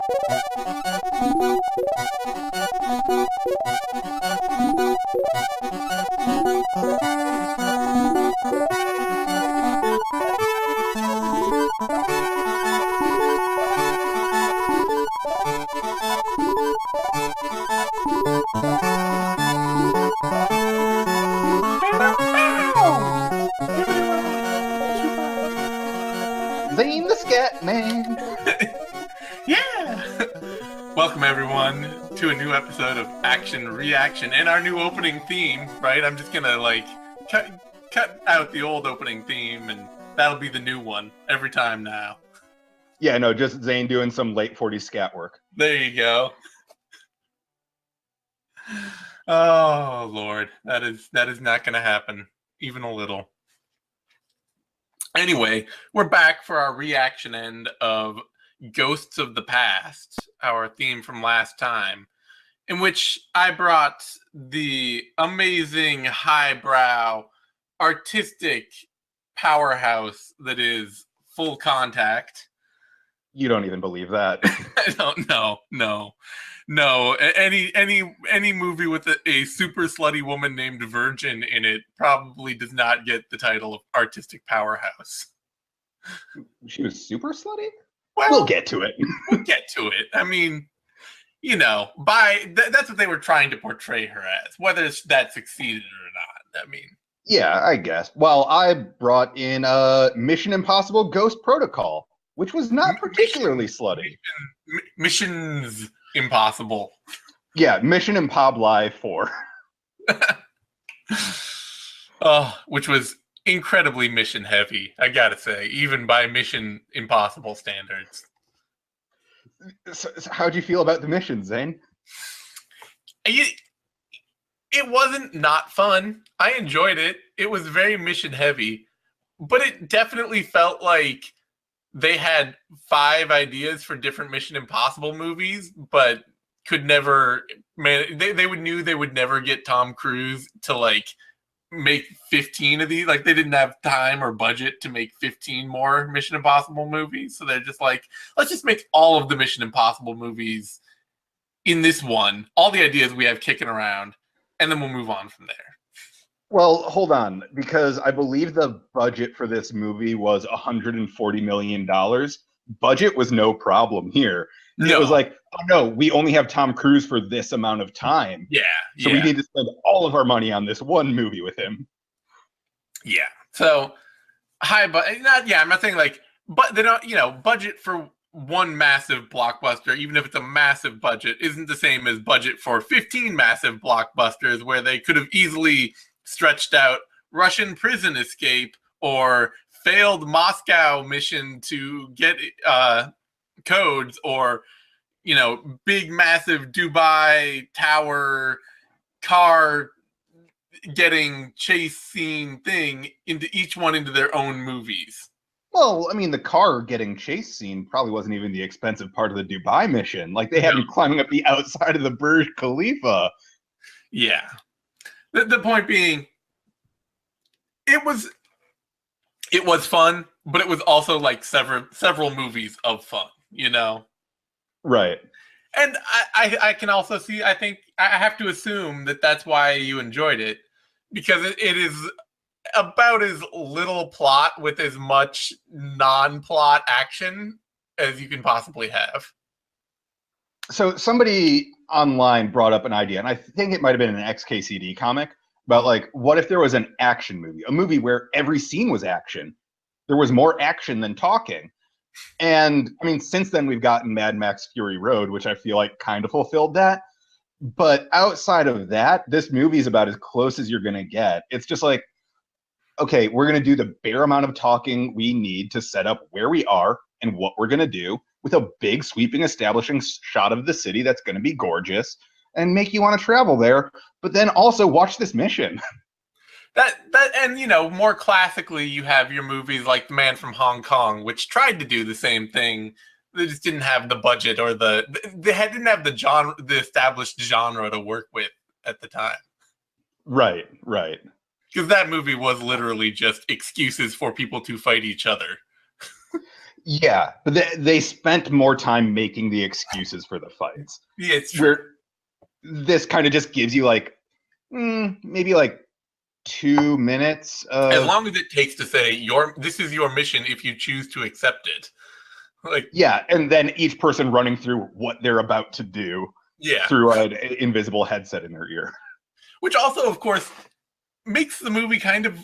Zane the Scat Man. Yeah! Welcome, everyone, to a new episode of Action Reaction and our new opening theme, right? I'm just gonna, cut out the old opening theme, and that'll be the new one every time now. Yeah, no, just Zane doing some late 40s scat work. There you go. Oh, Lord. That is not gonna happen, even a little. Anyway, we're back for our reaction end of Ghosts of the Past, our theme from last time, in which I brought the amazing, highbrow, artistic powerhouse that is Full Contact. You don't even believe that. I don't know. No. Any movie with a super slutty woman named Virgin in it probably does not get the title of artistic powerhouse. She was super slutty? Well, We'll get to it. We'll get to it. I mean, that's what they were trying to portray her as. Whether that succeeded or not, I mean. Yeah, I guess. Well, I brought in Mission Impossible Ghost Protocol, which was not particularly slutty. Missions Impossible. Yeah, Mission Impossible 4. Which was incredibly mission heavy, I gotta say, even by Mission Impossible standards. So how'd you feel about the mission, Zane? It wasn't not fun. I enjoyed it. It was very mission heavy, but it definitely felt like they had 5 ideas for different Mission Impossible movies, but could never, they knew they would never get Tom Cruise to make 15 of these. Like, they didn't have time or budget to make 15 more Mission Impossible movies. So they're just like, let's just make all of the Mission Impossible movies in this one, all the ideas we have kicking around, and then we'll move on from there. Well, hold on, because I believe the budget for this movie was $140 million. Budget was no problem here. No. It was like, oh no, we only have Tom Cruise for this amount of time. Yeah. So we need to spend all of our money on this one movie with him. Yeah. So I'm not saying but they don't, budget for one massive blockbuster, even if it's a massive budget, isn't the same as budget for 15 massive blockbusters where they could have easily stretched out Russian prison escape or failed Moscow mission to get codes, or big massive Dubai tower car getting chase scene thing into their own movies. Well, I mean, the car getting chase scene probably wasn't even the expensive part of the Dubai mission. Like, they had him climbing up the outside of the Burj Khalifa. Yeah. The point being, it was fun, but it was also like several movies of fun, Right. And I can also see, I think I have to assume that that's why you enjoyed it, because it is about as little plot with as much non-plot action as you can possibly have. So somebody online brought up an idea, and I think it might have been an XKCD comic, about what if there was an action movie, a movie where every scene was action? There was more action than talking. And I mean, since then we've gotten Mad Max Fury Road, which I feel like kind of fulfilled that. But outside of that, this movie is about as close as you're going to get. It's just like, okay, we're going to do the bare amount of talking we need to set up where we are and what we're going to do, with a big sweeping establishing shot of the city that's going to be gorgeous and make you want to travel there, but then also watch this mission. And more classically, you have your movies like The Man from Hong Kong, which tried to do the same thing. They just didn't have the budget or didn't have the established genre to work with at the time. Right. Because that movie was literally just excuses for people to fight each other. Yeah, but they spent more time making the excuses for the fights. Yeah, it's true. Where this kind of just gives you like maybe like 2 minutes As of long as it takes to say this is your mission if you choose to accept it. Like, yeah, and then each person running through what they're about to do yeah. through an invisible headset in their ear. Which also, of course, makes the movie kind of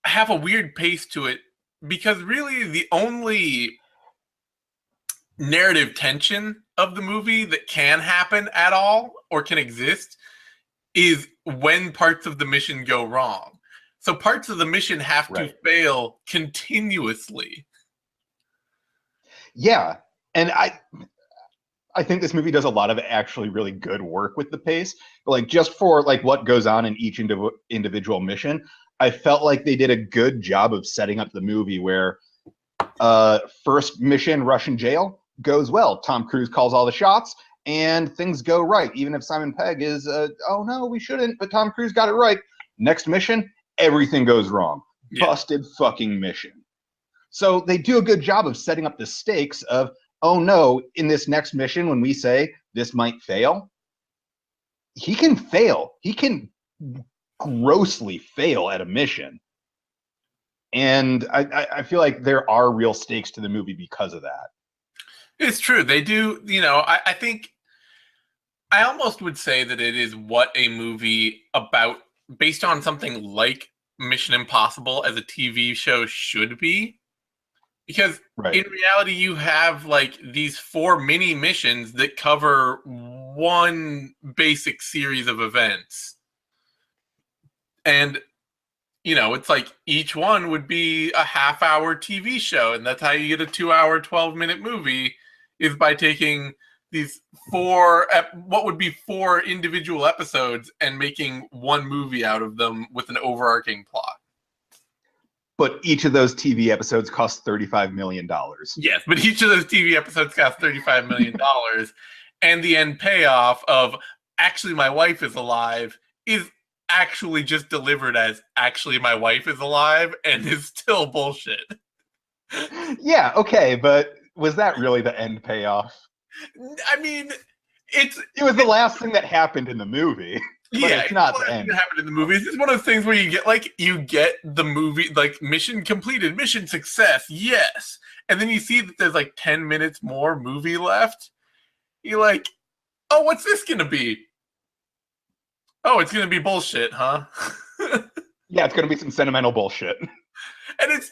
have a weird pace to it, because really the only narrative tension of the movie that can happen at all or can exist is when parts of the mission go wrong. So parts of the mission have to fail continuously. Yeah, and I think this movie does a lot of actually really good work with the pace. But like just for like what goes on in each individual mission, I felt like they did a good job of setting up the movie where first mission, Russian jail, goes well. Tom Cruise calls all the shots and things go right. Even if Simon Pegg is, oh no, we shouldn't, but Tom Cruise got it right. Next mission, everything goes wrong. Yeah. Busted fucking mission. So they do a good job of setting up the stakes of, oh no, in this next mission, when we say this might fail, he can fail. He can grossly fail at a mission. And I feel like there are real stakes to the movie because of that. It's true. They do, I think I almost would say that it is what a movie about, based on something like Mission Impossible as a TV show should be. Because in reality, you have like these 4 mini missions that cover one basic series of events. And, it's like each one would be a half-hour TV show. And that's how you get a 2-hour, 12-minute movie, is by taking these 4, what would be 4 individual episodes and making one movie out of them with an overarching plot. But each of those TV episodes cost $35 million. Yes, but each of those TV episodes cost $35 million. And the end payoff of actually my wife is alive is actually just delivered as actually my wife is alive and is still bullshit. Yeah, okay, but was that really the end payoff? I mean, it was the last thing that happened in the movie. Yeah, it's not the end. That happened in the movie. It's just one of those things where you get the movie, like, mission completed, mission success, yes. And then you see that there's like 10 minutes more movie left. You're like, oh, what's this gonna be? Oh, it's gonna be bullshit, huh? Yeah, it's gonna be some sentimental bullshit. And it's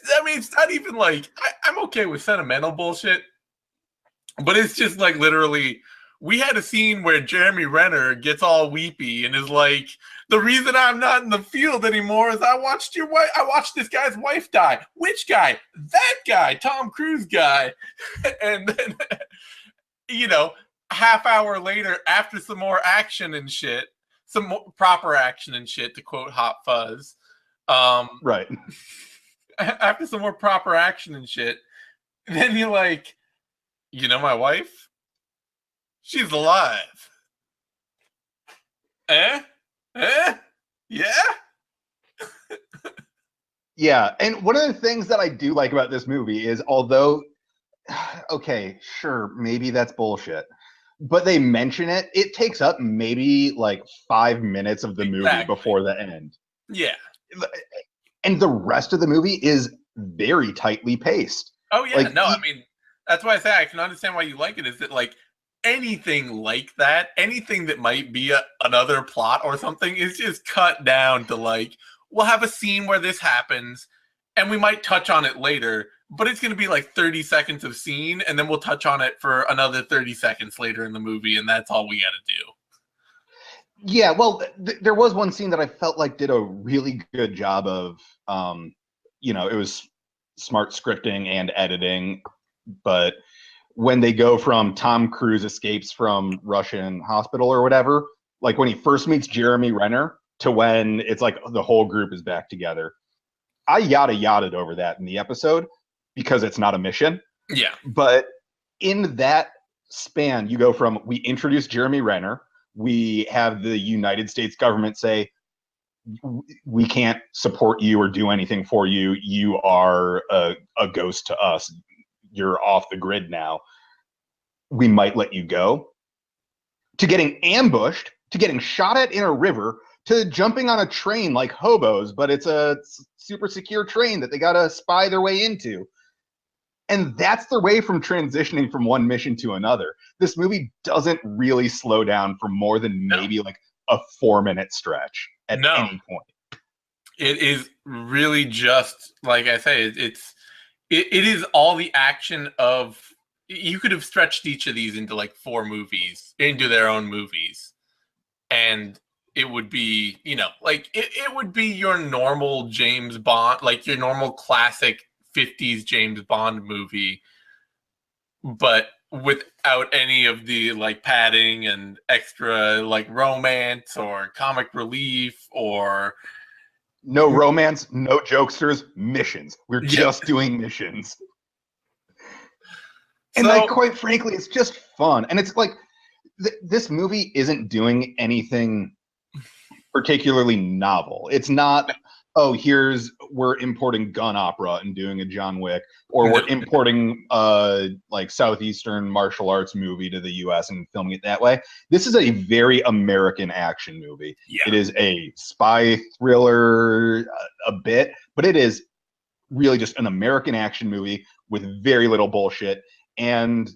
not even like, I'm okay with sentimental bullshit, but it's just like literally, we had a scene where Jeremy Renner gets all weepy and is like, the reason I'm not in the field anymore is I watched this guy's wife die. Which guy? That guy, Tom Cruise guy. And then, half hour later, after some more action and shit, some more proper action and shit, to quote Hot Fuzz. Right. After some more proper action and shit, then you're like, my wife? She's alive. Yeah? Yeah, and one of the things that I do like about this movie is, although, okay, sure, maybe that's bullshit, but they mention it, it takes up maybe like 5 minutes of the movie before the end. Yeah. And the rest of the movie is very tightly paced. Oh, yeah, that's why I say I can understand why you like it, is that, like, anything like that, anything that might be another plot or something, is just cut down to, like, we'll have a scene where this happens, and we might touch on it later, but it's going to be like 30 seconds of scene, and then we'll touch on it for another 30 seconds later in the movie, and that's all we got to do. Yeah, well, there was one scene that I felt like did a really good job of, it was smart scripting and editing, but when they go from Tom Cruise escapes from Russian hospital or whatever, like when he first meets Jeremy Renner to when it's like the whole group is back together, I yada-yada'd over that in the episode because it's not a mission. Yeah. But in that span, you go from, we introduce Jeremy Renner, we have the United States government say, we can't support you or do anything for you. You are a ghost to us. you're off the grid now. We might let you go. To getting ambushed, to getting shot at in a river, to jumping on a train like hobos, but it's a super secure train that they gotta spy their way into. And that's their way from transitioning from one mission to another. This movie doesn't really slow down for more than maybe like a 4-minute stretch at any point. It is really just, like I say, it is all the action of, you could have stretched each of these into like 4 movies, into their own movies. And it would be, you know, like it would be your normal James Bond, like your normal classic 50s James Bond movie, but without any of the like padding and extra like romance or comic relief or no romance, no jokesters, missions. We're just doing missions. And like, quite frankly, it's just fun. And it's like, this movie isn't doing anything particularly novel. It's not, oh, we're importing gun opera and doing a John Wick, or we're importing like Southeastern martial arts movie to the US and filming it that way. This is a very American action movie. Yeah. It is a spy thriller a bit, but it is really just an American action movie with very little bullshit and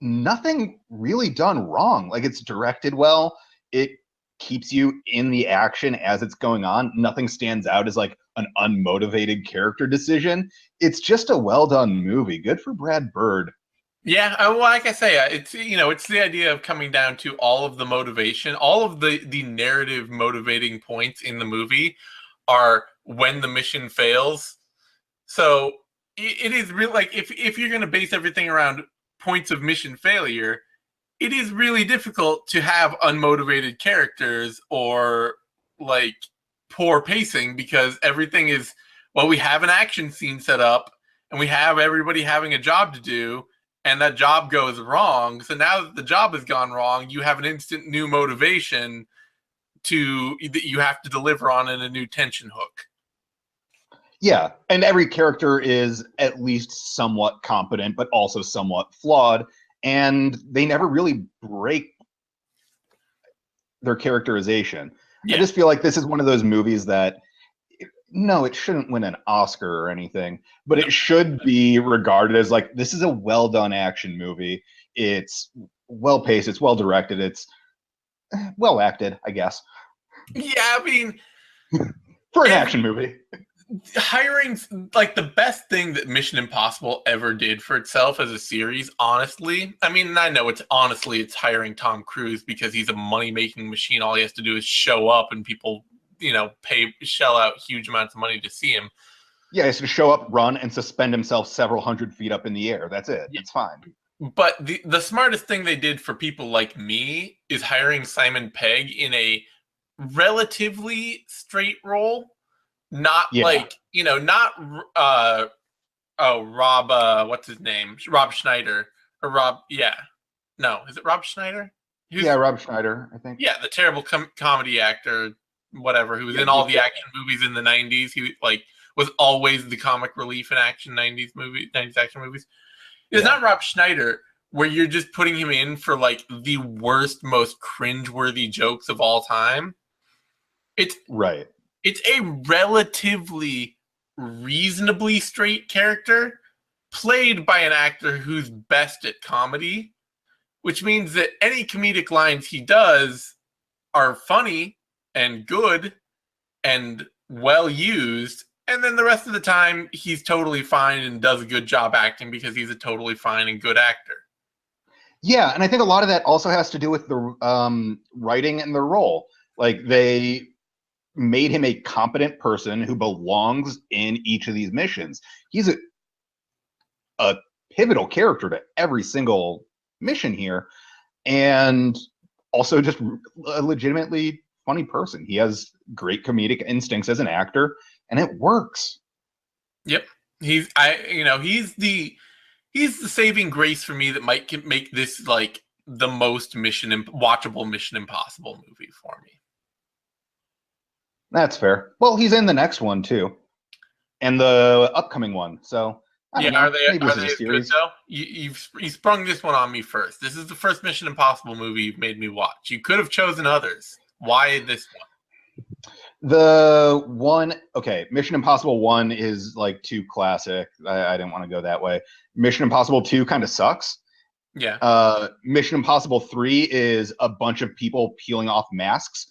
nothing really done wrong. Like, it's directed well. It keeps you in the action as it's going on. Nothing stands out as like an unmotivated character decision. It's just a well done movie. Good for Brad Bird. Yeah, well, like I say, it's, you know, it's the idea of coming down to all of the motivation, all of the narrative motivating points in the movie are when the mission fails. So it is really like, if you're going to base everything around points of mission failure, it is really difficult to have unmotivated characters or like poor pacing, because everything is, well, we have an action scene set up and we have everybody having a job to do, and that job goes wrong. So now that the job has gone wrong, you have an instant new motivation that you have to deliver on in a new tension hook. Yeah, and every character is at least somewhat competent, but also somewhat flawed, and they never really break their characterization. Yeah. I just feel like this is one of those movies that, no, it shouldn't win an Oscar or anything, but it should be regarded as like, this is a well-done action movie. It's well-paced, it's well-directed, it's well-acted, I guess. Yeah, I mean... for an action movie. Hiring, like, the best thing that Mission Impossible ever did for itself as a series, honestly, I mean, I know it's hiring Tom Cruise because he's a money-making machine. All he has to do is show up and people, you know, shell out huge amounts of money to see him. Yeah, he has to show up, run, and suspend himself several hundred feet up in the air. That's it. Yeah. It's fine. But the smartest thing they did for people like me is hiring Simon Pegg in a relatively straight role. Not like, you know, not Rob, what's his name? Rob Schneider. Or Rob, yeah. No, is it Rob Schneider? Rob Schneider, I think. Yeah, the terrible comedy actor, whatever, who was in all the action movies in the 90s. He like was always the comic relief in action 90s action movies. It's not Rob Schneider, where you're just putting him in for like the worst, most cringeworthy jokes of all time. It's right. It's a relatively reasonably straight character played by an actor who's best at comedy, which means that any comedic lines he does are funny and good and well used. And then the rest of the time, he's totally fine and does a good job acting because he's a totally fine and good actor. Yeah, and I think a lot of that also has to do with the writing and the role. Like, they made him a competent person who belongs in each of these missions. He's a pivotal character to every single mission here, and also just a legitimately funny person. He has great comedic instincts as an actor, and it works. Yep. He's the saving grace for me that might make this like the most watchable Mission Impossible movie for me. That's fair. Well, he's in the next one too, and the upcoming one. So I don't Yeah, know. Maybe are this is they a as good series. though? You sprung this one on me first. This is the first Mission Impossible movie you've made me watch. You could have chosen others. Why this one? The one, okay, Mission Impossible 1 is like too classic. I didn't want to go that way. Mission Impossible 2 kind of sucks. Yeah, Mission Impossible 3 is a bunch of people peeling off masks,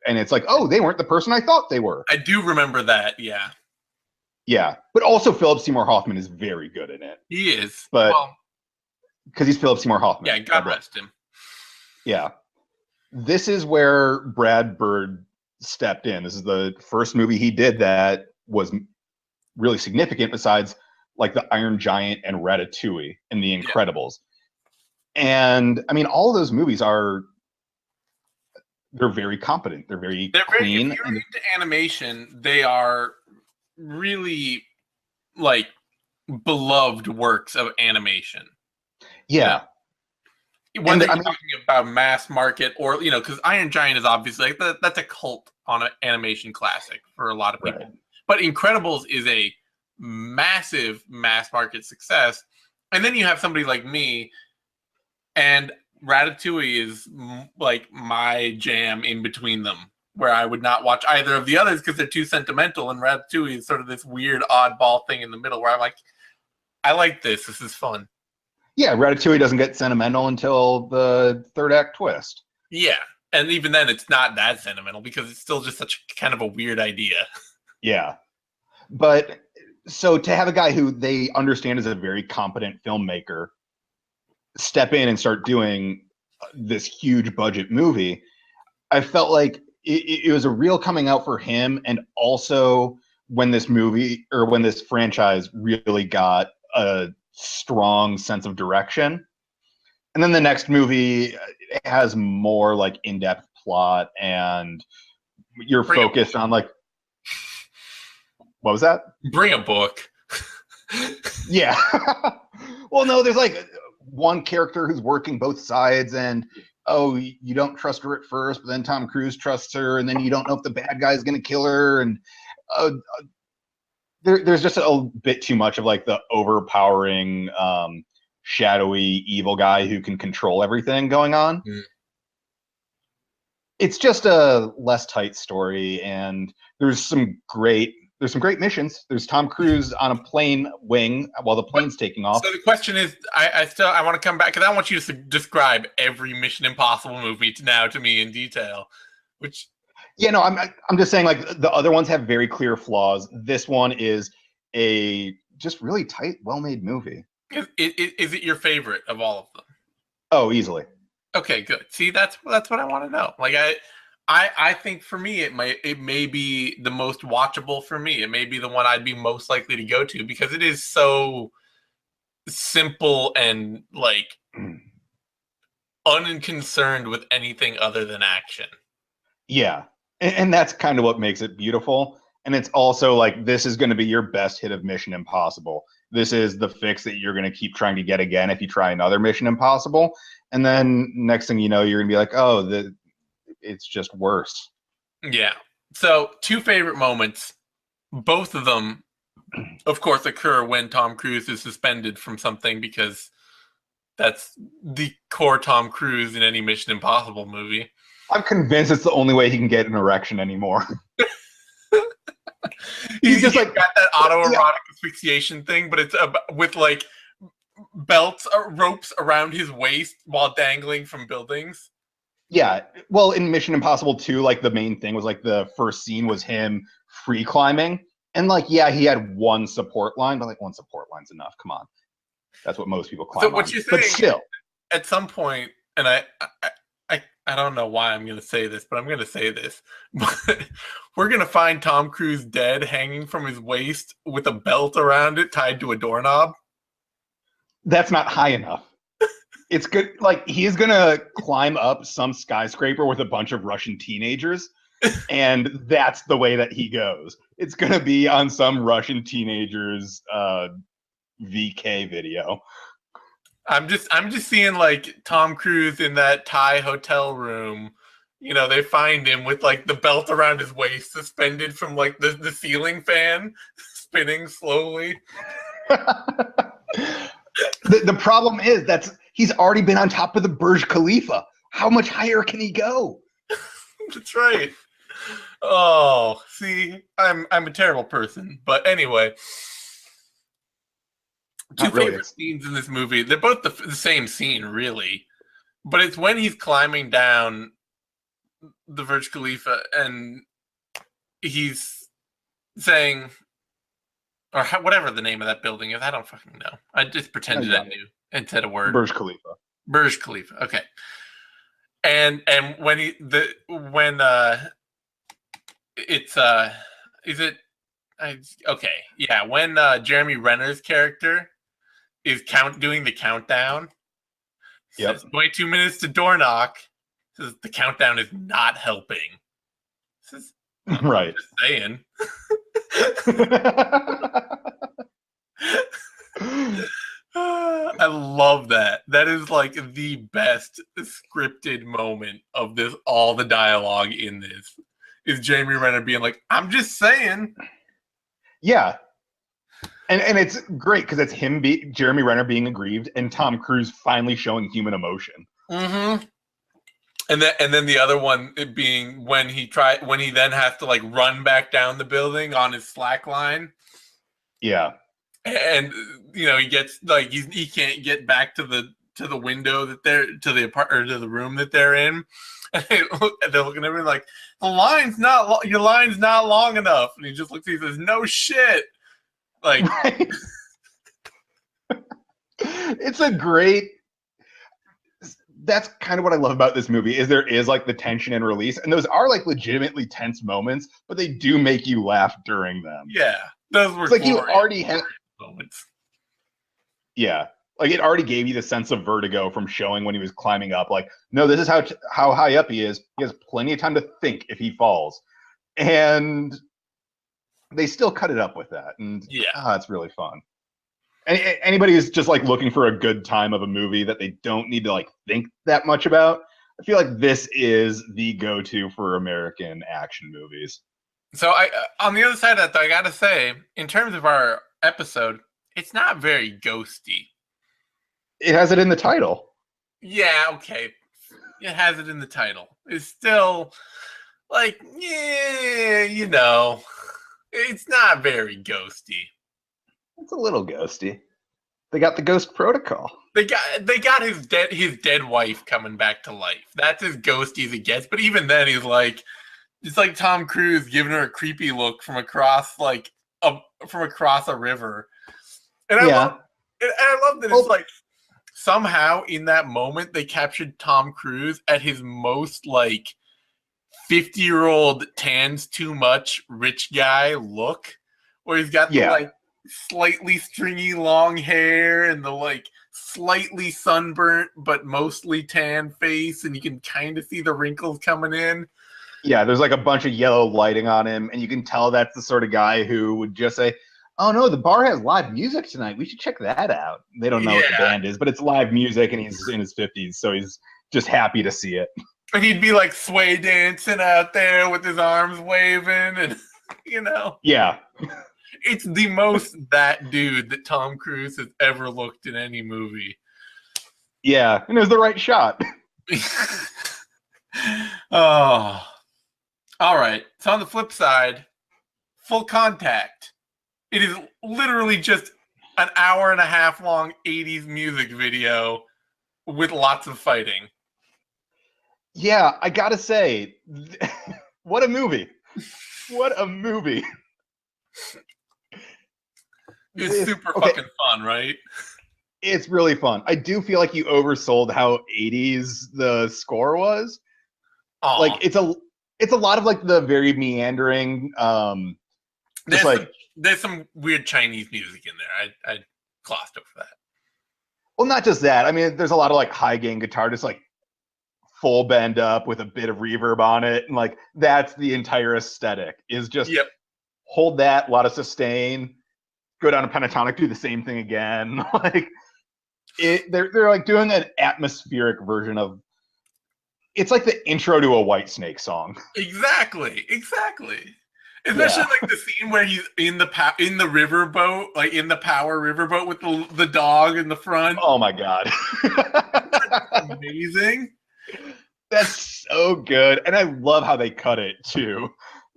and it's like, oh, they weren't the person I thought they were. I do remember that. Yeah, Yeah, but also Philip Seymour Hoffman is very good in it, he is. but Well, because he's Philip Seymour Hoffman. yeah, God rest him. Yeah, this is where Brad Bird stepped in. This is the first movie he did that was really significant, besides like the Iron Giant and Ratatouille and The Incredibles. Yeah. And I mean, all of those movies they're very competent. They're very clean. If you're into animation, they are really like beloved works of animation. Yeah. Whether you're talking about mass market or, because Iron Giant is obviously like that's a cult on an animation classic for a lot of people. Right. But Incredibles is a massive mass market success. And then you have somebody like me, and Ratatouille is like my jam in between them, where I would not watch either of the others because they're too sentimental, and Ratatouille is sort of this weird oddball thing in the middle where I'm like, I like this. This is fun. Yeah, Ratatouille doesn't get sentimental until the third act twist. Yeah, and even then it's not that sentimental because it's still just such kind of a weird idea. Yeah. But so to have a guy who they understand is a very competent filmmaker step in and start doing this huge budget movie, I felt like it was a real coming out for him. And also when this movie or when this franchise really got a strong sense of direction. And then the next movie has more like in-depth plot, and you're focused on like, what was that? Bring a book. Yeah. Well, no, there's like one character who's working both sides, and you don't trust her at first, but then Tom Cruise trusts her, and then you don't know if the bad guy's going to kill her, and there's just a bit too much of like the overpowering, shadowy evil guy who can control everything going on. Mm. It's just a less tight story, and there's some great missions. There's Tom Cruise on a plane wing while the plane's taking off. So the question is, I want to come back because I want you to describe every Mission Impossible movie to me in detail. Which, yeah, no, I'm just saying, like, the other ones have very clear flaws. This one is a just really tight, well-made movie. Is it your favorite of all of them? Oh, easily. Okay, good. See, that's what I want to know. Like I think for me it may be the most watchable for me. It may be the one I'd be most likely to go to because it is so simple and like unconcerned with anything other than action. Yeah. And that's kind of what makes it beautiful. And it's also like, this is going to be your best hit of Mission Impossible. This is the fix that you're going to keep trying to get again if you try another Mission Impossible. And then next thing you know, you're going to be like, oh, it's just worse. Yeah. So 2 favorite moments, both of them, of course, occur when Tom Cruise is suspended from something because that's the core Tom Cruise in any Mission Impossible movie. I'm convinced it's the only way he can get an erection anymore. He's just like got that autoerotic asphyxiation thing, but it's with like belts or ropes around his waist while dangling from buildings. Yeah, well, in Mission Impossible 2, like the main thing was like the first scene was him free climbing, and like he had one support line, but like one support line's enough. Come on, that's what most people climb. So what you're saying? But still, at some point, and I don't know why I'm going to say this, but I'm going to say this. But we're going to find Tom Cruise dead, hanging from his waist with a belt around it, tied to a doorknob. That's not high enough. It's good. Like, he's going to climb up some skyscraper with a bunch of Russian teenagers, and that's the way that he goes. It's going to be on some Russian teenagers VK video. I'm just seeing like Tom Cruise in that Thai hotel room. You know, they find him with like the belt around his waist, suspended from like the ceiling fan, spinning slowly. The problem is he's already been on top of the Burj Khalifa. How much higher can he go? That's right. Oh, see, I'm a terrible person. But anyway, two favorite scenes in this movie. They're both the same scene, really. But it's when he's climbing down the Burj Khalifa and he's saying, or whatever the name of that building is. I don't fucking know. I just pretended I knew and said a word. Burj Khalifa. Burj Khalifa. Okay. And when it's is it okay, yeah, when Jeremy Renner's character is doing the countdown, says 22 minutes to door knock, says the countdown is not helping. Says, right. Just saying. I love that. That is like the best scripted moment of this. All the dialogue in this is Jeremy Renner being like, "I'm just saying." Yeah, and it's great because it's him, Jeremy Renner being aggrieved, and Tom Cruise finally showing human emotion. Mm-hmm. And then the other one it being when he then has to like run back down the building on his slack line. Yeah. And he gets like he can't get back to the window that they're to the apartment or to the room that they're in. And they're looking at him like, your line's not long enough. And he just looks and he says, "No shit." Like, right. It's a great. That's kind of what I love about this movie is there is like the tension and release, and those are like legitimately tense moments, but they do make you laugh during them. Yeah, those were like you already have moments. Yeah, like it already gave you the sense of vertigo from showing when he was climbing up. Like, no, this is how high up he is. He has plenty of time to think if he falls, and they still cut it up with that. And it's really fun. Anybody who's just like looking for a good time of a movie that they don't need to like think that much about, I feel like this is the go-to for American action movies. So on the other side of that, though, I gotta say, in terms of our episode, it's not very ghosty. It has it in the title. Yeah, okay. It has it in the title. It's still like, it's not very ghosty. It's a little ghosty. They got the ghost protocol. They got his dead wife coming back to life. That's as ghosty as it gets. But even then, he's like, it's like Tom Cruise giving her a creepy look from across a river. And I love that it's like somehow in that moment they captured Tom Cruise at his most like 50-year-old tans too much rich guy look, where he's got the like slightly stringy long hair and the like slightly sunburnt but mostly tan face, and you can kind of see the wrinkles coming in. Yeah, there's like a bunch of yellow lighting on him, and you can tell that's the sort of guy who would just say, "Oh no, the bar has live music tonight. We should check that out." They don't know what the band is, but it's live music, and he's in his 50s, so he's just happy to see it. And he'd be like sway dancing out there with his arms waving, and Yeah. It's the most that dude that Tom Cruise has ever looked in any movie. Yeah, and it was the right shot. Oh. All right. So on the flip side, Full Contact. It is literally just an hour and a half long 80s music video with lots of fighting. Yeah, I gotta say, what a movie. What a movie. It's super fucking fun, right? It's really fun. I do feel like you oversold how 80s the score was. Aww. Like it's a lot of like the very meandering there's some weird Chinese music in there. I glossed over that. Well, not just that. I mean, there's a lot of like high gain guitar, just like full bend up with a bit of reverb on it, and like that's the entire aesthetic. Is just hold that, a lot of sustain, go down a pentatonic, do the same thing again. Like they're like doing an atmospheric version of. It's like the intro to a Whitesnake song. Exactly. Especially Yeah. like the scene where he's in the riverboat, like in the power riverboat with the dog in the front. Oh my god. Amazing. That's so good, and I love how they cut it too.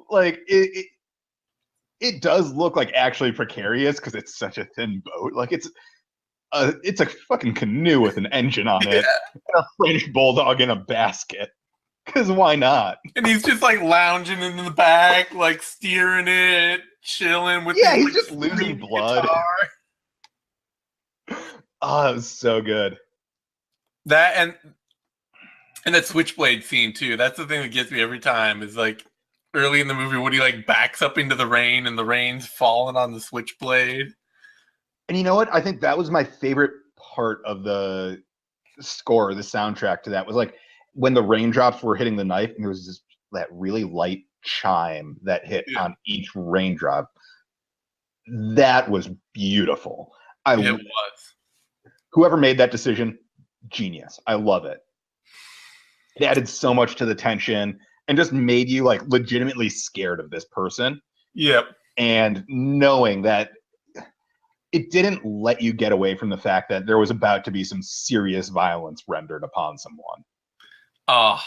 Like it does look like actually precarious because it's such a thin boat. Like it's a fucking canoe with an engine on Yeah. it, and a French bulldog in a basket. Because why not? And he's just like lounging in the back, like steering it, chilling with Yeah, his he's like just losing screaming blood. guitar. Oh, it was so good. That and that switchblade scene too. That's the thing that gets me every time. Is like early in the movie when he like backs up into the rain and the rain's falling on the switchblade. And you know what? I think that was my favorite part of the score, the soundtrack to that was like when the raindrops were hitting the knife, and there was this that really light chime that hit Yeah. on each raindrop. That was beautiful. It I was. Whoever made that decision, genius. I love it. It added so much to the tension and just made you like legitimately scared of this person. Yep. And knowing that it didn't let you get away from the fact that there was about to be some serious violence rendered upon someone. Oh,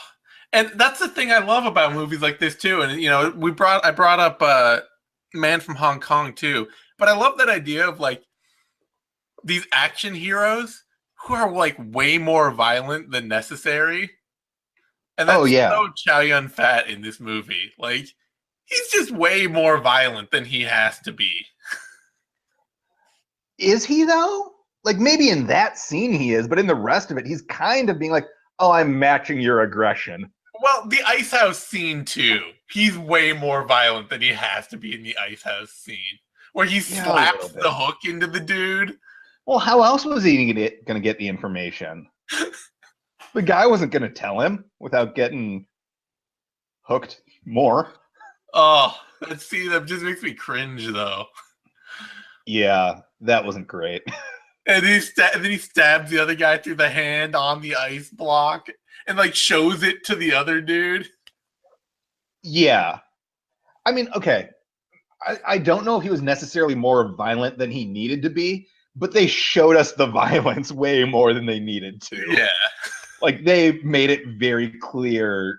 and that's the thing I love about movies like this too. And you know, I brought up Man from Hong Kong too. But I love that idea of like these action heroes who are like way more violent than necessary. And Oh that's yeah. so Chow Yun Fat in this movie. Like he's just way more violent than he has to be. Is he though? Like maybe in that scene he is, but in the rest of it, he's kind of being like, "Oh, I'm matching your aggression." Well, the ice house scene too. He's way more violent than he has to be in the ice house scene, where he Yeah, a little slaps bit. the hook into the dude. Well, how else was he going to get the information? The guy wasn't going to tell him without getting hooked more. Oh, that scene that just makes me cringe though. Yeah, that wasn't great. And then he stabs the other guy through the hand on the ice block and like shows it to the other dude. Yeah. I mean, okay. I don't know if he was necessarily more violent than he needed to be, but they showed us the violence way more than they needed to. Yeah. Like they made it very clear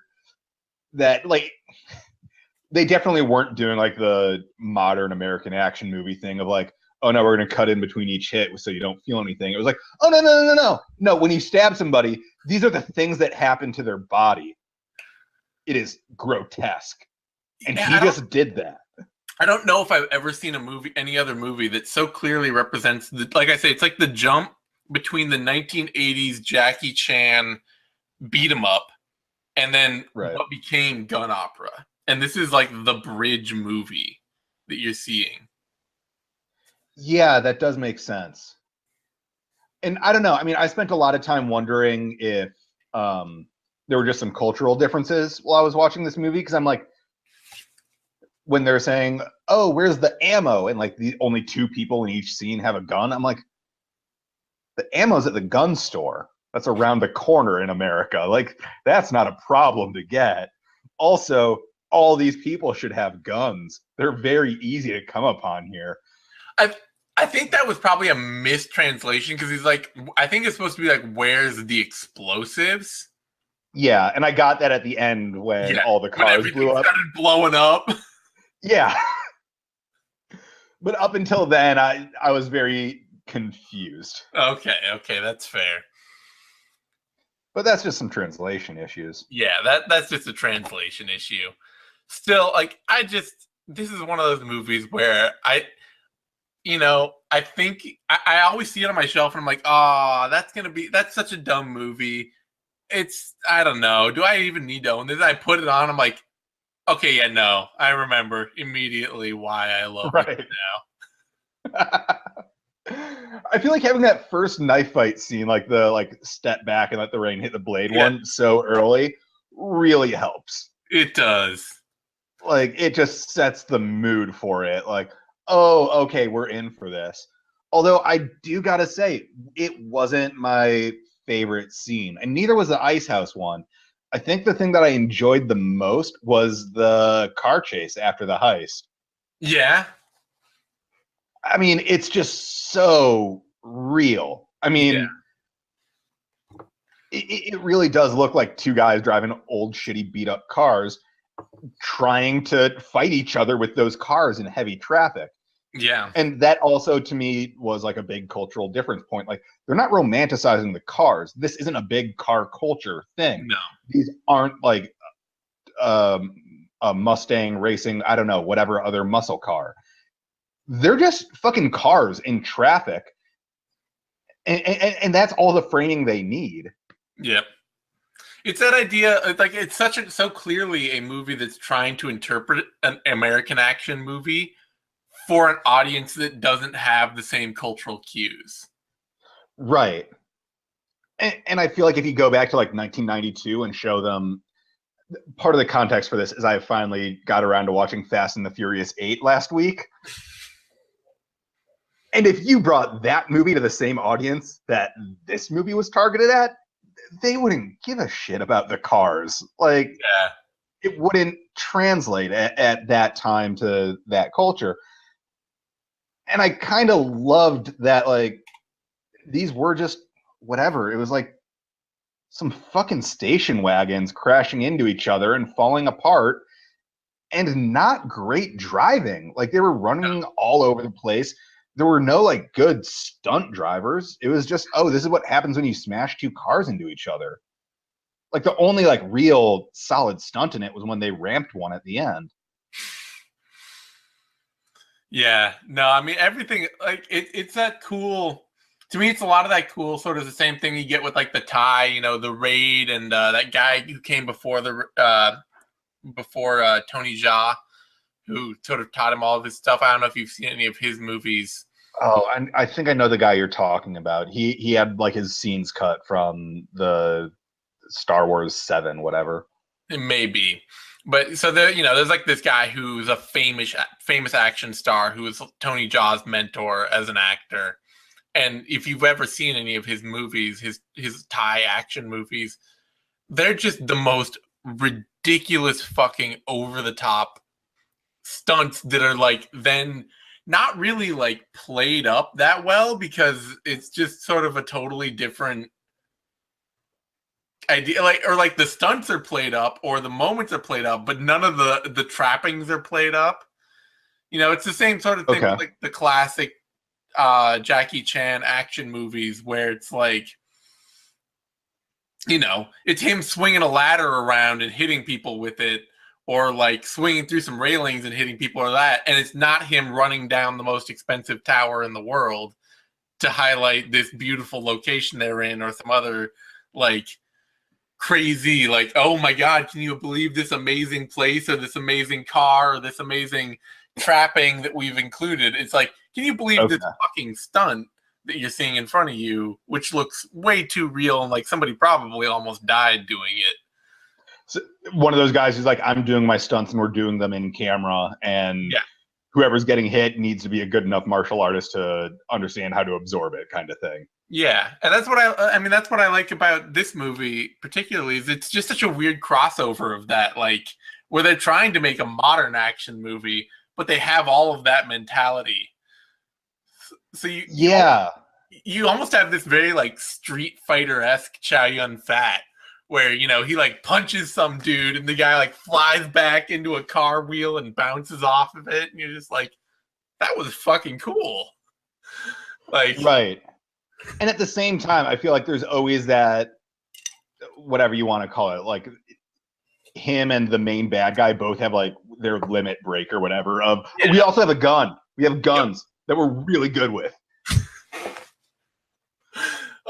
that like they definitely weren't doing like the modern American action movie thing of like, oh no, we're going to cut in between each hit so you don't feel anything. It was like, oh no. When you stab somebody, these are the things that happen to their body. It is grotesque, and Yeah, he just did that. I don't know if I've ever seen a movie, any other movie that so clearly represents the, like I say, it's like the jump between the 1980s Jackie Chan beat 'em up and then Right. what became gun opera. And this is like the bridge movie that you're seeing. Yeah, that does make sense. And I don't know. I mean, I spent a lot of time wondering if there were just some cultural differences while I was watching this movie because I'm like, when they're saying, "Oh, where's the ammo?" and like the only two people in each scene have a gun, I'm like, the ammo's at the gun store. That's around the corner in America. Like, that's not a problem to get. Also, all these people should have guns. They're very easy to come upon here. I think that was probably a mistranslation because he's like, I think it's supposed to be like, where's the explosives? Yeah, and I got that at the end when all the cars blew up. Started blowing up. Yeah. But up until then, I was very confused. Okay, that's fair. But that's just some translation issues. Yeah, that's just a translation issue. Still, like, this is one of those movies where I think I always see it on my shelf and I'm like, oh, that's such a dumb movie. I don't know. Do I even need to own this? I put it on. I'm like, okay, yeah, no. I remember immediately why I love it now. I feel like having that first knife fight scene, like the step back and let the rain hit the blade one so early, really helps. It does. Like it just sets the mood for it. Like, oh, okay, we're in for this. Although I do gotta say, it wasn't my favorite scene, and neither was the ice house one. I think the thing that I enjoyed the most was the car chase after the heist. Yeah. I mean, it's just so real. I Yeah. mean, it really does look like two guys driving old, shitty, beat up cars trying to fight each other with those cars in heavy traffic. Yeah. And that also, to me, was like a big cultural difference point. Like, they're not romanticizing the cars. This isn't a big car culture thing. No. These aren't like a Mustang racing, I don't know, whatever other muscle car. They're just fucking cars in traffic. And that's all the framing they need. Yep. It's that idea, like it's so clearly a movie that's trying to interpret an American action movie for an audience that doesn't have the same cultural cues. Right. And I feel like if you go back to like 1992 and show them, part of the context for this is I finally got around to watching Fast and the Furious 8 last week. And if you brought that movie to the same audience that this movie was targeted at, they wouldn't give a shit about the cars. Like, Yeah. it wouldn't translate at that time to that culture. And I kind of loved that, like, these were just whatever. It was like some fucking station wagons crashing into each other and falling apart, and not great driving. Like, they were running all over the place. There were no like good stunt drivers. It was just, oh, this is what happens when you smash two cars into each other. Like, the only like real solid stunt in it was when they ramped one at the end. Yeah. No, I mean everything like it's that cool. To me, it's a lot of that cool sort of the same thing you get with like the tie, the raid, and that guy who came before Tony Jaa, who sort of taught him all of his stuff. I don't know if you've seen any of his movies. Oh, and I think I know the guy you're talking about. He had like his scenes cut from the Star Wars 7, whatever. It may be. But so there's like this guy who's a famous action star who was Tony Jaa's mentor as an actor. And if you've ever seen any of his movies, his Thai action movies, they're just the most ridiculous fucking over the top stunts that are like then not really like played up that well because it's just sort of a totally different idea, like, or like the stunts are played up or the moments are played up, but none of the trappings are played up. It's the same sort of thing with like the classic Jackie Chan action movies where it's like, it's him swinging a ladder around and hitting people with it, or like swinging through some railings and hitting people or that, and it's not him running down the most expensive tower in the world to highlight this beautiful location they're in, or some other like crazy, like, oh my god, can you believe this amazing place or this amazing car or this amazing trapping that we've included? It's like, can you believe this fucking stunt that you're seeing in front of you, which looks way too real and like somebody probably almost died doing it? So one of those guys who's like, I'm doing my stunts and we're doing them in camera, and whoever's getting hit needs to be a good enough martial artist to understand how to absorb it, kind of thing. Yeah, and that's what that's what I like about this movie particularly, is it's just such a weird crossover of that, like, where they're trying to make a modern action movie, but they have all of that mentality. So you almost have this very like Street Fighter-esque Chow Yun-Fat, where he like punches some dude and the guy like flies back into a car wheel and bounces off of it, and you're just like, that was fucking cool. Like, right. And at the same time, I feel like there's always that, whatever you want to call it, like him and the main bad guy both have like their limit break or whatever of, we also have a gun. We have guns that we're really good with.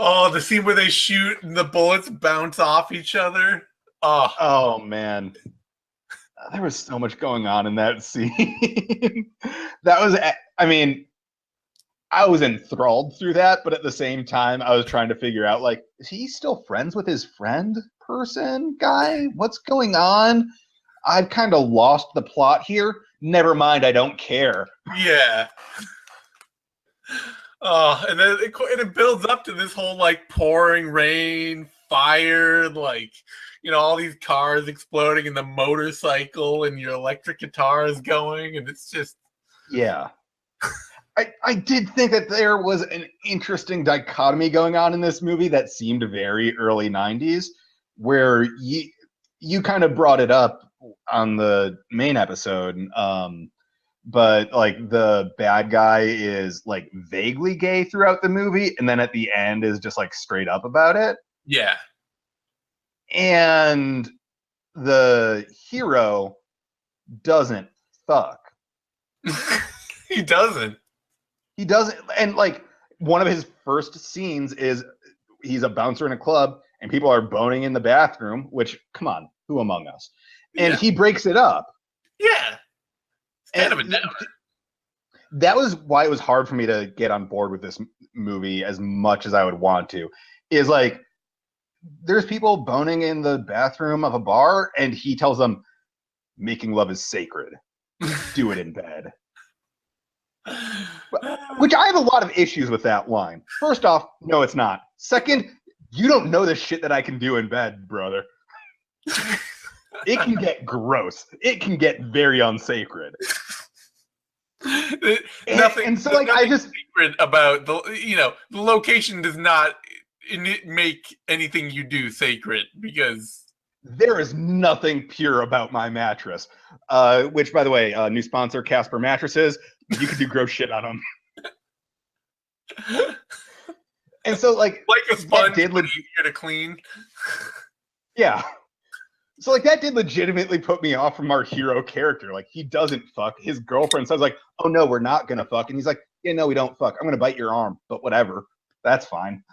Oh, the scene where they shoot and the bullets bounce off each other. Oh man. There was so much going on in that scene. That was, I mean, I was enthralled through that, but at the same time, I was trying to figure out, like, is he still friends with his friend person guy? What's going on? I've kind of lost the plot here. Never mind, I don't care. Yeah. Oh, and then it builds up to this whole like pouring rain, fire, like, all these cars exploding and the motorcycle and your electric guitar is going, and it's just Yeah. I did think that there was an interesting dichotomy going on in this movie that seemed very early 90s, where you kind of brought it up on the main episode, but like the bad guy is like vaguely gay throughout the movie, and then at the end is just like straight up about it. Yeah. And the hero doesn't fuck. He doesn't. He doesn't. And like one of his first scenes is he's a bouncer in a club and people are boning in the bathroom, which, come on, who among us? And he breaks it up. Yeah. It's kind of a downer. That was why it was hard for me to get on board with this movie as much as I would want to. Is like, there's people boning in the bathroom of a bar, and he tells them, making love is sacred. Do it in bed. Which I have a lot of issues with that line. First off, no, it's not. Second, you don't know the shit that I can do in bed, brother. It can get gross. It can get very unsacred. Nothing. And so, like, I just secret about the location does not make anything you do sacred, because there is nothing pure about my mattress. Which, by the way, new sponsor, Casper Mattresses. You can do gross shit on them. And so, like a sponge, but easier to clean. Yeah. So, like, that did legitimately put me off from our hero character. Like, he doesn't fuck. His girlfriend says, like, oh, no, we're not going to fuck. And he's like, yeah, no, we don't fuck. I'm going to bite your arm. But whatever. That's fine.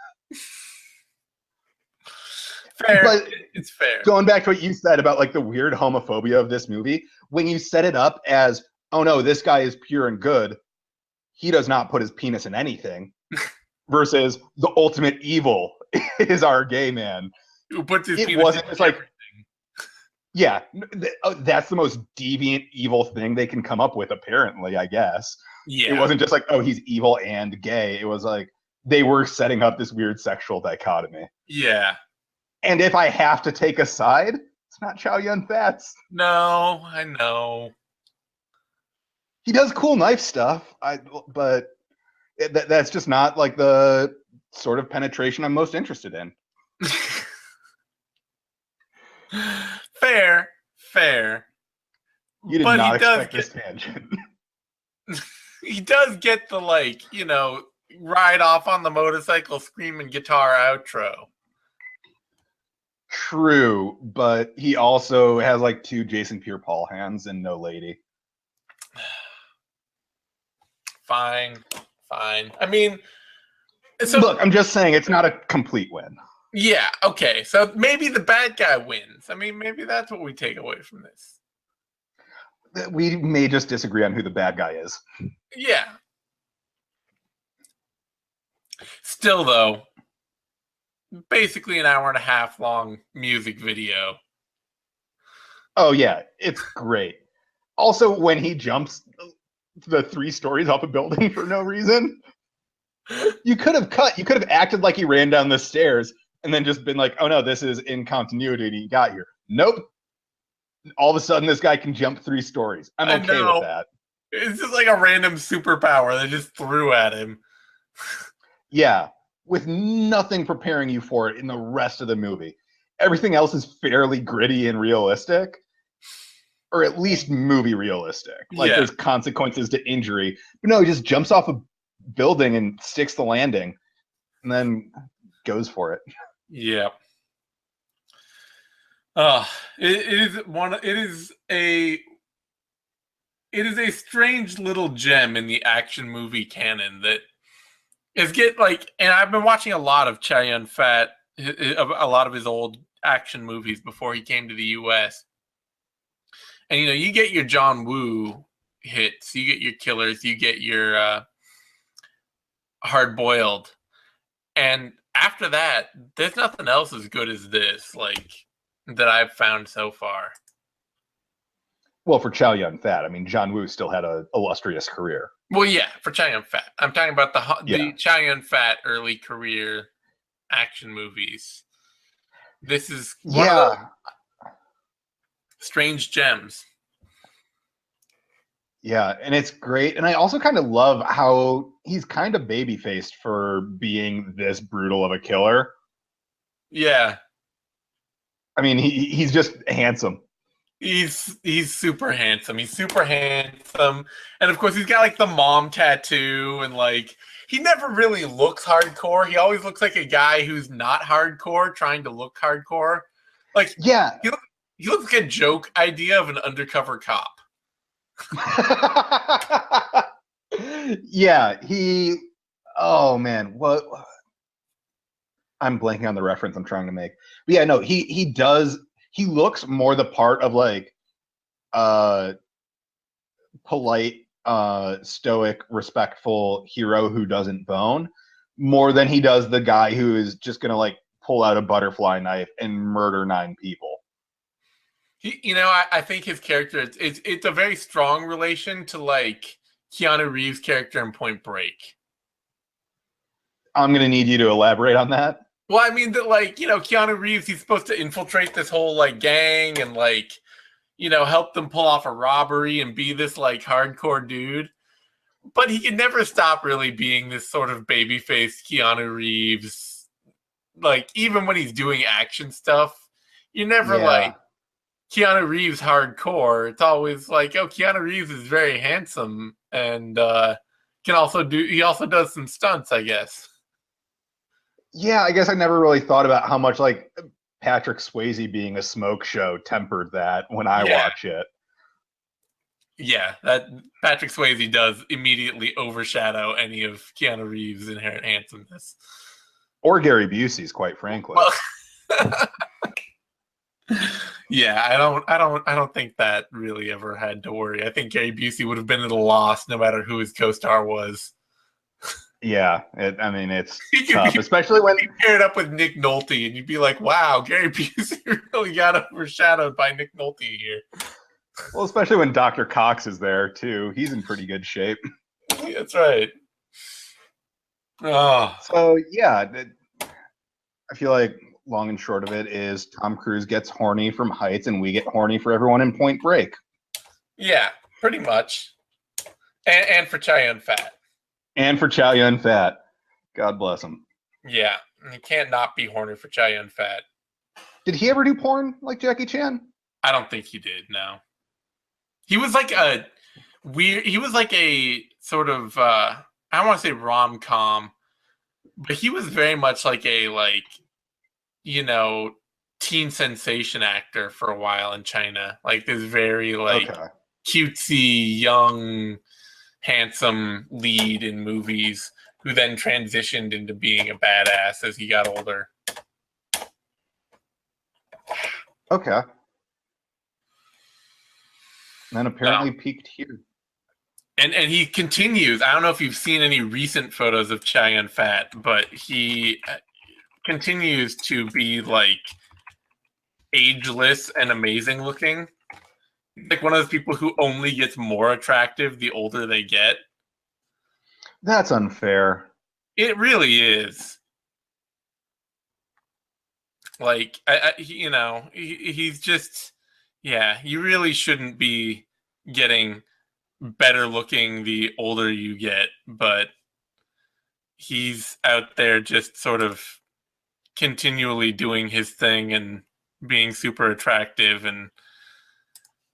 Fair. But it's fair. Going back to what you said about, like, the weird homophobia of this movie, when you set it up as, oh, no, this guy is pure and good, he does not put his penis in anything, versus the ultimate evil is our gay man. Who puts his it penis wasn't in just like, everything. Yeah, that's the most deviant, evil thing they can come up with, apparently, I guess. Yeah. It wasn't just like, oh, he's evil and gay. It was like, they were setting up this weird sexual dichotomy. Yeah. And if I have to take a side, it's not Chow Yun-Fat's. No, I know. He does cool knife stuff, but that's just not like the sort of penetration I'm most interested in. Fair. You did but not expect this tangent. He does get the, like, ride off on the motorcycle screaming guitar outro. True, but he also has like 2 Jason Pierre-Paul hands and no lady. Fine. I mean, so look, I'm just saying it's not a complete win. Yeah, okay. So maybe the bad guy wins. I mean, maybe that's what we take away from this. We may just disagree on who the bad guy is. Yeah. Still, though, basically an hour and a half long music video. Oh, yeah. It's great. Also, when he jumps the 3 stories off a building for no reason, you could have acted like he ran down the stairs and then just been like, oh no, this is in continuity and he got here. Nope. All of a sudden, this guy can jump 3 stories. I'm okay with that. It's just like a random superpower they just threw at him. Yeah, with nothing preparing you for it in the rest of the movie. Everything else is fairly gritty and realistic, or at least movie realistic. Like, there's consequences to injury. But no, he just jumps off a building and sticks the landing and then goes for it. Yeah. It is a strange little gem in the action movie canon that is and I've been watching a lot of Chow Yun-Fat, a lot of his old action movies before he came to the US. And you get your John Woo hits, you get your killers, you get your Hard Boiled, and after that, there's nothing else as good as this, that I've found so far. Well, for Chow Yun-Fat, I mean, John Woo still had an illustrious career. Well, yeah, for Chow Yun-Fat. I'm talking about the Chow Yun-Fat early career action movies. This is one of those Yeah. strange gems. Yeah, and it's great. And I also kind of love how he's kind of baby-faced for being this brutal of a killer. Yeah, I mean, he's just handsome. he's super handsome. He's super handsome, and of course he's got like the mom tattoo, and like he never really looks hardcore. He always looks like a guy who's not hardcore trying to look hardcore. Like Yeah. he looks like a joke idea of an undercover cop. Yeah, oh man, what I'm blanking on the reference I'm trying to make. But yeah, no, he looks more the part of like uh polite, stoic, respectful hero who doesn't bone more than he does the guy who is just gonna like pull out a butterfly knife and murder 9 people. I think his character it's a very strong relation to like Keanu Reeves' character in Point Break. I'm gonna need you to elaborate on that. Well, I mean that like Keanu Reeves, he's supposed to infiltrate this whole like gang and like help them pull off a robbery and be this like hardcore dude. But he can never stop really being this sort of baby-faced Keanu Reeves. Like even when he's doing action stuff, you're never Yeah. like Keanu Reeves hardcore. It's always like, oh, Keanu Reeves is very handsome and he also does some stunts, I guess. Yeah, I guess I never really thought about how much like Patrick Swayze being a smoke show tempered that when I Yeah. watch it. Yeah, that Patrick Swayze does immediately overshadow any of Keanu Reeves' inherent handsomeness. Or Gary Busey's, quite frankly. Well, yeah, I don't think that really ever had to worry. I think Gary Busey would have been at a loss no matter who his co-star was. Yeah, it's He could tough, be especially when paired up with Nick Nolte, and you'd be like, "Wow, Gary Busey really got overshadowed by Nick Nolte here." well, especially when Dr. Cox is there too. He's in pretty good shape. Yeah, that's right. Oh, So yeah, I feel like long and short of it is Tom Cruise gets horny from Heights, and we get horny for everyone in Point Break. yeah, pretty much. And for Chow Yun-Fat. And for Chow Yun-Fat. God bless him. Yeah, you can't not be horny for Chow Yun-Fat. Did he ever do porn like Jackie Chan? I don't think he did, no. He was like a sort of I don't want to say rom-com, but he was very much like a teen sensation actor for a while in China. Like this very like cutesy, young, handsome lead in movies who then transitioned into being a badass as he got older. Okay. And then apparently peaked here. And he continues. I don't know if you've seen any recent photos of Chow Yun-Fat, but he continues to be like ageless and amazing looking. Like one of those people who only gets more attractive the older they get. That's unfair. It really is. Like he's just you really shouldn't be getting better looking the older you get, but he's out there just sort of continually doing his thing and being super attractive and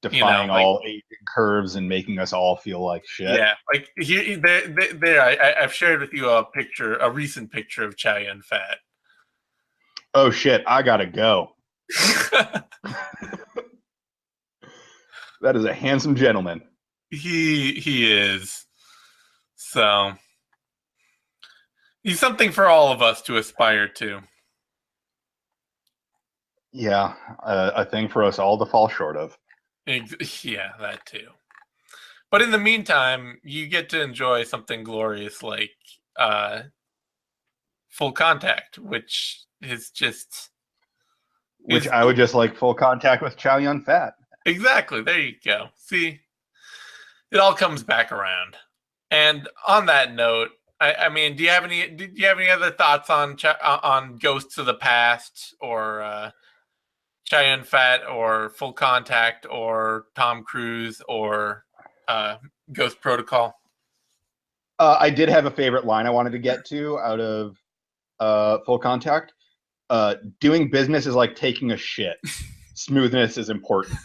defying all aging curves and making us all feel like shit. Yeah, like I've shared with you a recent picture of Chow Yun-Fat. Oh shit, I gotta go. That is a handsome gentleman. He is. So he's something for all of us to aspire to. Yeah, a thing for us all to fall short of. Yeah, that too. But in the meantime, you get to enjoy something glorious like Full Contact, which is just... Which I would just like Full Contact with Chow Yun-Fat. Exactly. There you go. See? It all comes back around. And on that note, I mean, do you have any other thoughts on Ghosts of the Past or Cheyenne Fat or Full Contact or Tom Cruise or Ghost Protocol? I did have a favorite line I wanted to get to out of Full Contact. Doing business is like taking a shit. Smoothness is important.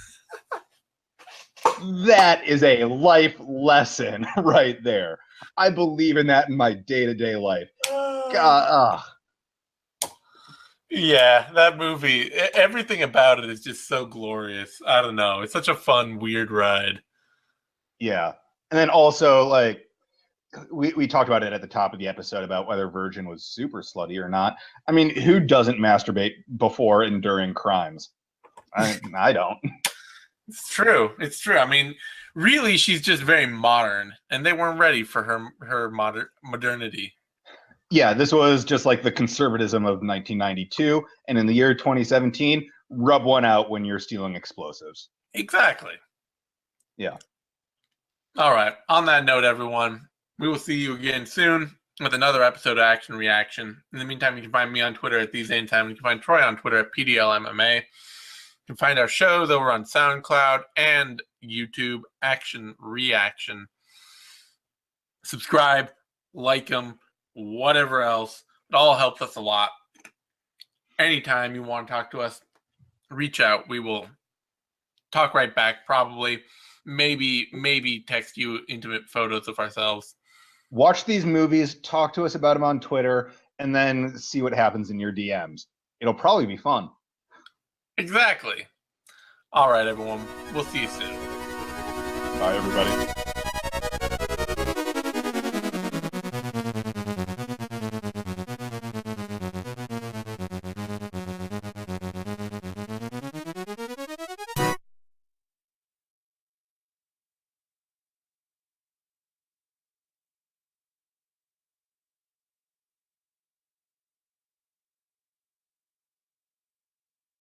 That is a life lesson right there. I believe in that in my day-to-day life. God, yeah, that movie, everything about it is just so glorious. I don't know. It's such a fun, weird ride. yeah. And then also, like, we talked about it at the top of the episode about whether Virgin was super slutty or not. I mean, who doesn't masturbate before and during crimes? I don't. It's true. It's true. I mean, really, she's just very modern, and they weren't ready for her modernity. Yeah, this was just like the conservatism of 1992, and in the year 2017, rub one out when you're stealing explosives. Exactly. Yeah. All right. On that note, everyone, we will see you again soon with another episode of Action Reaction. In the meantime, you can find me on Twitter at TheZaneTime. You can find Troy on Twitter at PDLMMA. You can find our shows over on SoundCloud and YouTube, Action Reaction. Subscribe, like them, whatever else. It all helps us a lot. Anytime you want to talk to us, reach out. We will talk right back, probably. Maybe text you intimate photos of ourselves. Watch these movies, talk to us about them on Twitter, and then see what happens in your DMs. It'll probably be fun. Exactly. All right, everyone. We'll see you soon. Bye, everybody.